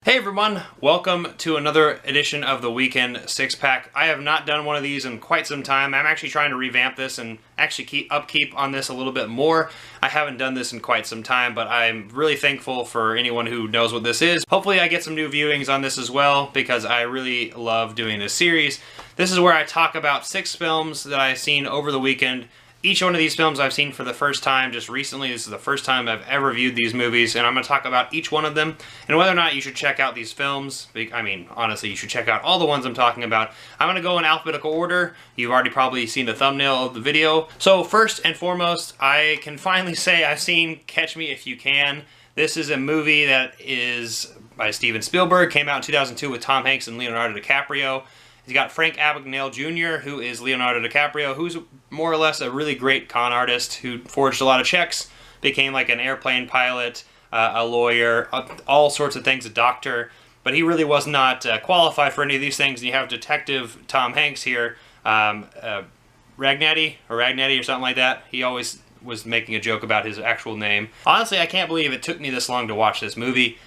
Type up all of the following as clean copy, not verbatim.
Hey everyone, welcome to another edition of the Weekend Six Pack. I have not done one of these in quite some time. I'm actually trying to revamp this and actually keep upkeep on this a little bit more. I haven't done this in quite some time, but I'm really thankful for anyone who knows what this is. Hopefully I get some new viewings on this as well, because I really love doing this series. This is where I talk about 6 films that I've seen over the weekend. Each one of these films I've seen for the first time just recently. This is the first time I've ever viewed these movies, and I'm going to talk about each one of them and whether or not you should check out these films. I mean, honestly, you should check out all the ones I'm talking about. I'm going to go in alphabetical order. You've already probably seen the thumbnail of the video. So first and foremost, I can finally say I've seen Catch Me If You Can. This is a movie that is by Steven Spielberg, came out in 2002 with Tom Hanks and Leonardo DiCaprio. He's got Frank Abagnale Jr., who is Leonardo DiCaprio, who's more or less a really great con artist who forged a lot of checks, became like an airplane pilot, a lawyer, all sorts of things, a doctor. But he really was not qualified for any of these things. And you have Detective Tom Hanks here, Ragnetti or something like that. He always was making a joke about his actual name. Honestly, I can't believe it took me this long to watch this movie.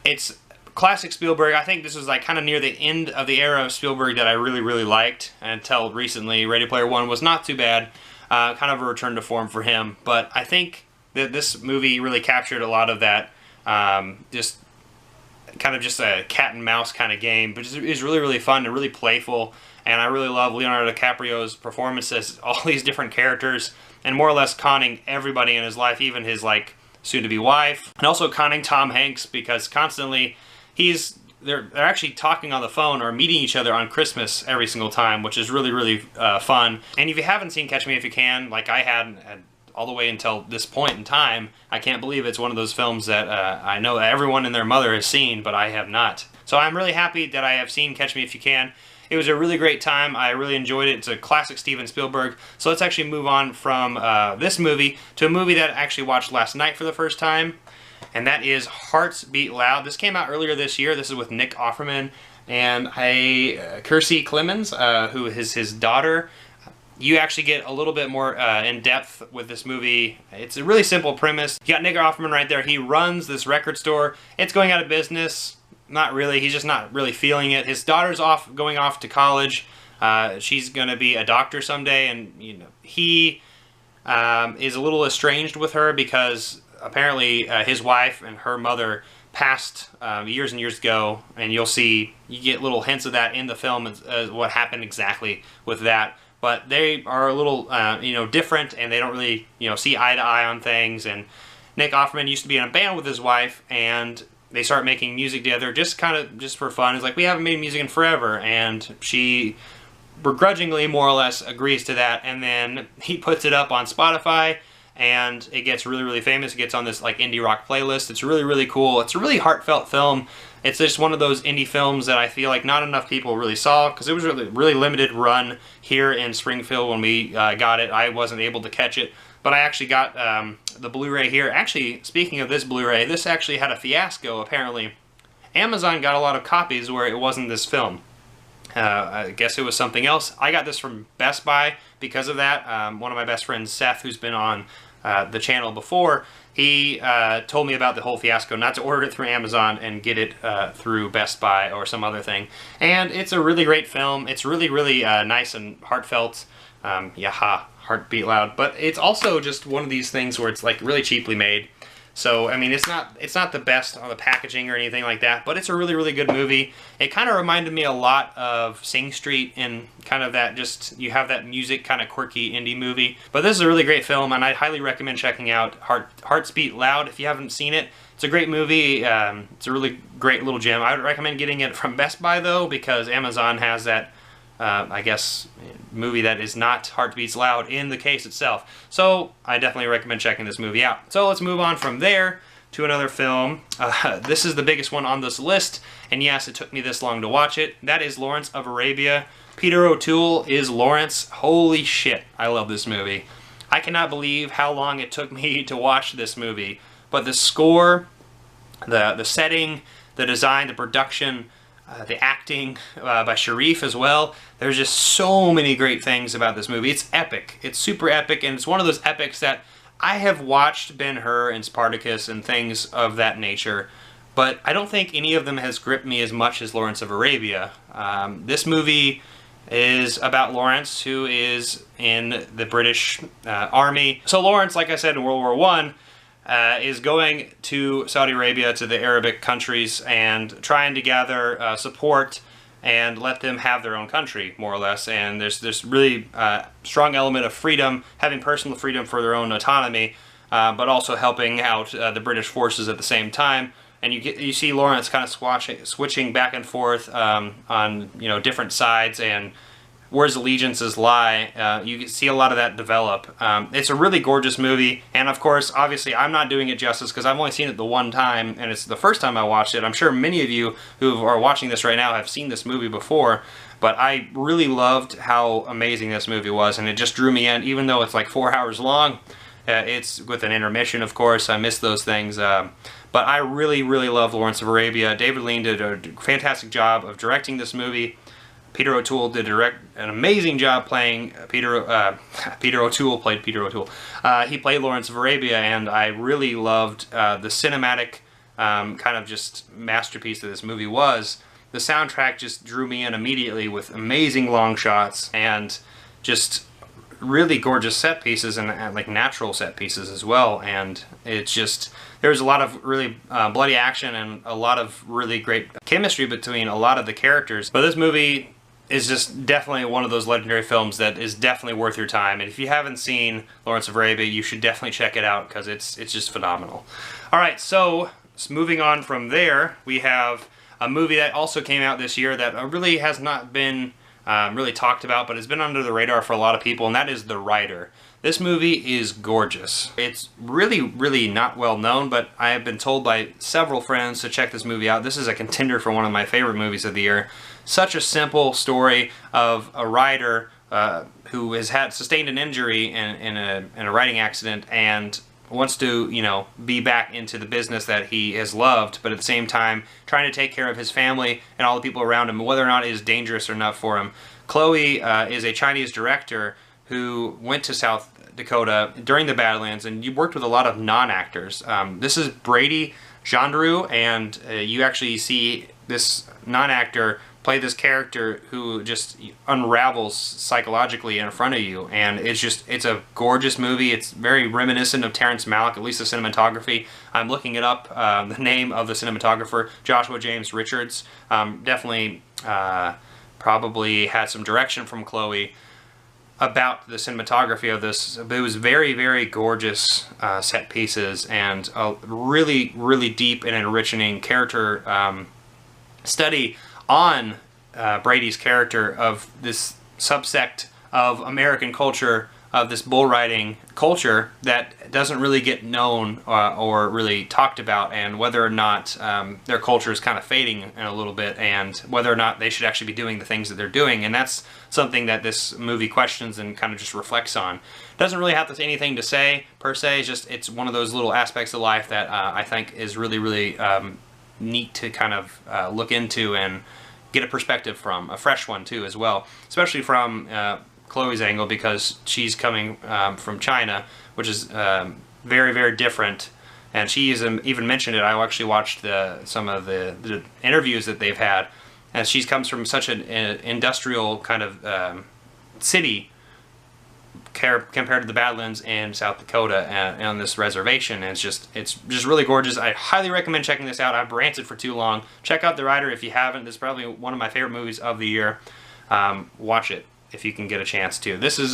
It's classic Spielberg. I think this was like kind of near the end of the era of Spielberg that I really liked until recently. Ready Player One was not too bad, kind of a return to form for him. But I think that this movie really captured a lot of that, just a cat and mouse kind of game. But it was really fun and really playful. And I really love Leonardo DiCaprio's performance as all these different characters, and more or less conning everybody in his life, even his like soon-to-be wife, and also conning Tom Hanks, because constantly they're actually talking on the phone or meeting each other on Christmas every single time, which is really fun. And if you haven't seen Catch Me If You Can, like I had all the way until this point in time, I can't believe it's one of those films that I know that everyone and their mother has seen, but I have not. So I'm really happy that I have seen Catch Me If You Can. It was a really great time. I really enjoyed it. It's a classic Steven Spielberg. So let's actually move on from this movie to a movie that I actually watched last night for the first time. And that is Hearts Beat Loud. This came out earlier this year. This is with Nick Offerman and Kiersey Clemons, who is his daughter. You actually get a little bit more in depth with this movie. It's a really simple premise. You got Nick Offerman right there. He runs this record store. It's going out of business. Not really. He's just not really feeling it. His daughter's going off to college. She's going to be a doctor someday, and he is a little estranged with her because apparently his wife and her mother passed years and years ago, and you get little hints of that in the film as what happened exactly with that. But they are a little different, and they don't really see eye to eye on things. And Nick Offerman used to be in a band with his wife, and they start making music together just for fun. It's like, we haven't made music in forever, and she begrudgingly more or less agrees to that, and then he puts it up on Spotify, and it gets really famous. It gets on this like indie rock playlist. It's really cool. It's a really heartfelt film. It's just one of those indie films that I feel like not enough people really saw, because it was really limited run here in Springfield when we got it. I wasn't able to catch it, but I actually got the Blu-ray here. Actually, speaking of this Blu-ray, this actually had a fiasco apparently. Amazon got a lot of copies where it wasn't this film. I guess it was something else. I got this from Best Buy because of that. One of my best friends, Seth, who's been on the channel before, he told me about the whole fiasco, not to order it through Amazon and get it through Best Buy or some other thing. And it's a really great film. It's really nice and heartfelt. Heart beat loud. But it's also just one of these things where it's like really cheaply made. So, I mean, it's not the best on the packaging or anything like that, but it's a really good movie. It kind of reminded me a lot of Sing Street, in kind of that, just, you have that music kind of quirky indie movie. But this is a really great film, and I highly recommend checking out Hearts Beat Loud if you haven't seen it. It's a great movie. It's a really great little gem. I would recommend getting it from Best Buy, though, because Amazon has that I guess, movie that is not Heart Beats Loud in the case itself. So I definitely recommend checking this movie out. So let's move on from there to another film. This is the biggest one on this list, and yes, it took me this long to watch it. That is Lawrence of Arabia. Peter O'Toole is Lawrence. Holy shit, I love this movie. I cannot believe how long it took me to watch this movie. But the score, the setting, the design, the production, the acting by Sharif as well. There's just so many great things about this movie. It's epic. It's super epic, and it's one of those epics that I have watched Ben-Hur and Spartacus and things of that nature but I don't think any of them has gripped me as much as Lawrence of Arabia. This movie is about Lawrence, who is in the British Army. So Lawrence, like I said, in World War I, is going to Saudi Arabia, to the Arabic countries, and trying to gather support and let them have their own country, more or less. And there's really strong element of freedom, having personal freedom for their own autonomy, but also helping out the British forces at the same time. And you see Lawrence kind of switching back and forth on different sides and where his allegiances lie. You see a lot of that develop. It's a really gorgeous movie, and of course, obviously, I'm not doing it justice because I've only seen it the one time, and it's the first time I watched it. I'm sure many of you who are watching this right now have seen this movie before, but I really loved how amazing this movie was, and it just drew me in, even though it's like 4 hours long. It's with an intermission, of course. I miss those things. But I really, really love Lawrence of Arabia. David Lean did a fantastic job of directing this movie. Peter O'Toole did an amazing job playing Peter O'Toole played Peter O'Toole. He played Lawrence of Arabia, and I really loved the cinematic kind of just masterpiece that this movie was. The soundtrack just drew me in immediately with amazing long shots and just really gorgeous set pieces and like natural set pieces as well. And it's just, there's a lot of really bloody action and a lot of really great chemistry between a lot of the characters. But this movie is just definitely one of those legendary films that is definitely worth your time. And if you haven't seen Lawrence of Arabia, you should definitely check it out because it's just phenomenal. Alright, so moving on from there, we have a movie that also came out this year that really has not been really talked about, but has been under the radar for a lot of people, and that is The Rider. This movie is gorgeous. It's really, really not well known, but I have been told by several friends to check this movie out. This is a contender for one of my favorite movies of the year. Such a simple story of a rider who has sustained an injury in a riding accident and wants to, be back into the business that he has loved, but at the same time trying to take care of his family and all the people around him, whether or not it is dangerous enough for him. Chloe is a Chinese director who went to South Dakota during the Badlands, and you worked with a lot of non-actors. This is Brady Gendreau, and you actually see this non-actor play this character who just unravels psychologically in front of you, and it's a gorgeous movie. It's very reminiscent of Terrence Malick, at least the cinematography. I'm looking it up, the name of the cinematographer, Joshua James Richards. Definitely probably had some direction from Chloe about the cinematography of this, but it was very, very gorgeous set pieces and a really, really deep and enriching character study on Brady's character of this subsect of American culture, of this bull riding culture that doesn't really get known or really talked about, and whether or not their culture is kind of fading in a little bit, and whether or not they should actually be doing the things that they're doing. And that's something that this movie questions and kind of just reflects on. Doesn't really have anything to say per se. It's one of those little aspects of life that I think is really, really neat to kind of look into and get a perspective from, a fresh one too as well, especially from Chloe's angle, because she's coming from China, which is very, very different. And she even mentioned it. I actually watched some of the interviews that they've had, and she comes from such an industrial kind of city compared to the Badlands in South Dakota on this reservation. And it's just really gorgeous. I highly recommend checking this out. I've ranted for too long. Check out The Rider if you haven't. This is probably one of my favorite movies of the year. Watch it if you can get a chance to. This is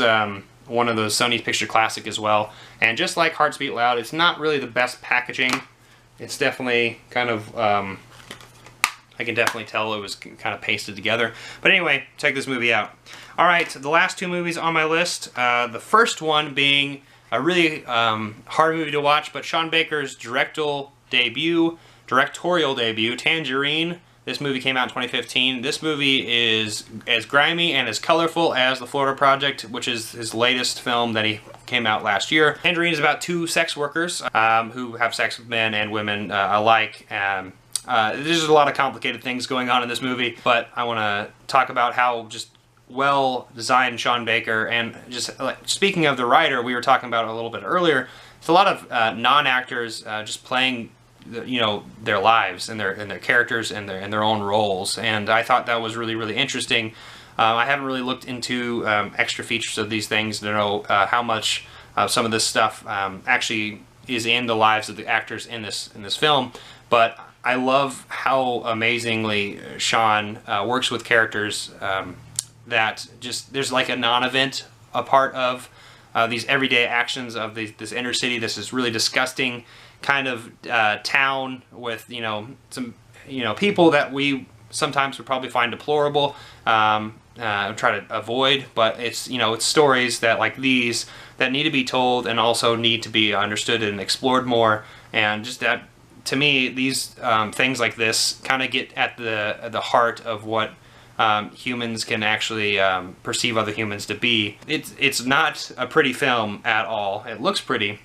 one of those Sony Picture Classic as well. And just like Hearts Beat Loud, it's not really the best packaging. It's definitely kind of, I can definitely tell it was kind of pasted together. But anyway, check this movie out. Alright, the last two movies on my list. The first one being a really hard movie to watch, but Sean Baker's directorial debut, Tangerine. This movie came out in 2015. This movie is as grimy and as colorful as The Florida Project, which is his latest film that he came out last year. Tangerine is about two sex workers who have sex with men and women alike. There's a lot of complicated things going on in this movie, but I want to talk about how just well designed Sean Baker, and just like, speaking of The Rider, we were talking about it a little bit earlier. It's a lot of non-actors just playing you know, their lives and their characters and their own roles. And I thought that was really, really interesting. I haven't really looked into extra features of these things to know how much some of this stuff actually is in the lives of the actors in this film, but I love how amazingly Sean works with characters that just, there's like a non-event a part of these everyday actions of this inner city. This is really disgusting kind of town with, you know, some, you know, people that we sometimes would probably find deplorable, try to avoid, but it's, you know, it's stories that like these that need to be told and also need to be understood and explored more. And just that, to me, these things like this kind of get at the heart of what humans can actually perceive other humans to be. It's not a pretty film at all. It looks pretty.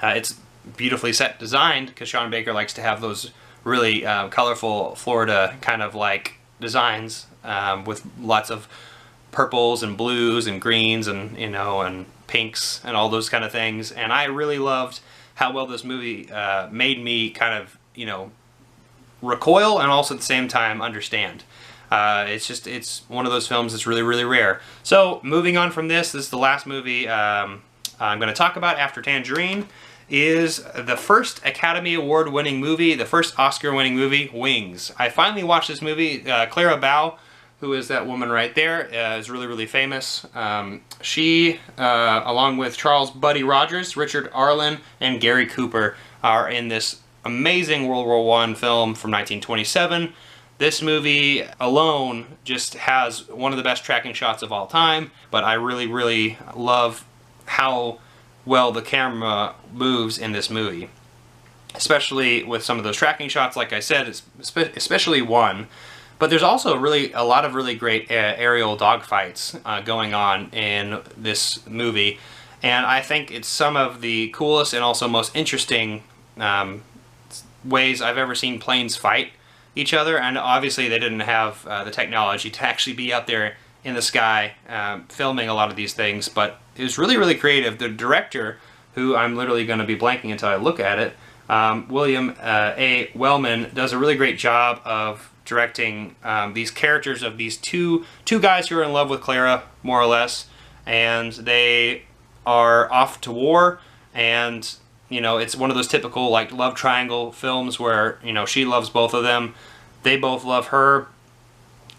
It's beautifully set designed, because Sean Baker likes to have those really colorful Florida kind of like designs with lots of purples and blues and greens and, you know, and pinks and all those kind of things. And I really loved how well this movie made me kind of, you know, recoil and also at the same time understand. It's one of those films that's really, really rare. So moving on from this is the last movie I'm going to talk about after Tangerine. Is the first Academy Award winning movie, the first Oscar winning movie, Wings. I finally watched this movie. Clara Bow, who is that woman right there, is really, really famous. She, along with Charles Buddy Rogers, Richard Arlen, and Gary Cooper, are in this amazing World War I film from 1927. This movie alone just has one of the best tracking shots of all time, but I really, really love how well the camera moves in this movie, especially with some of those tracking shots, like I said, especially one. But there's also a lot of really great aerial dogfights going on in this movie, and I think it's some of the coolest and also most interesting ways I've ever seen planes fight each other. And obviously they didn't have the technology to actually be out there in the sky filming a lot of these things, but it was really, really creative. The director, who I'm literally going to be blanking until I look at it, William A. Wellman, does a really great job of directing these characters of these two guys who are in love with Clara, more or less, and they are off to war. And, you know, it's one of those typical like love triangle films where, you know, she loves both of them, they both love her.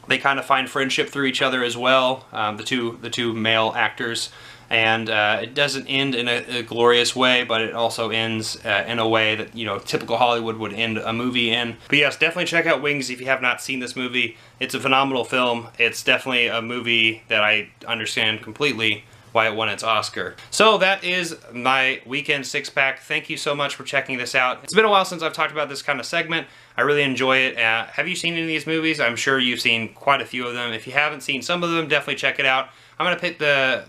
They kind of find friendship through each other as well, the two male actors, and it doesn't end in a glorious way, but it also ends in a way that, you know, typical Hollywood would end a movie in. But yes, definitely check out Wings if you have not seen this movie. It's a phenomenal film. It's definitely a movie that I understand completely why it won its Oscar. So that is my weekend six-pack. Thank you so much for checking this out. It's been a while since I've talked about this kind of segment. I really enjoy it. Have you seen any of these movies? I'm sure you've seen quite a few of them. If you haven't seen some of them, definitely check it out. I'm going to put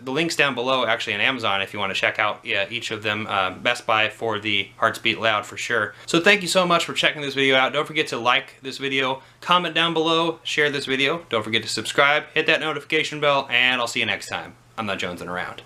the links down below, actually, on Amazon if you want to check out each of them. Best Buy for the Hearts Beat Loud for sure. So thank you so much for checking this video out. Don't forget to like this video, comment down below, share this video. Don't forget to subscribe, hit that notification bell, and I'll see you next time. I'm not jonesing around.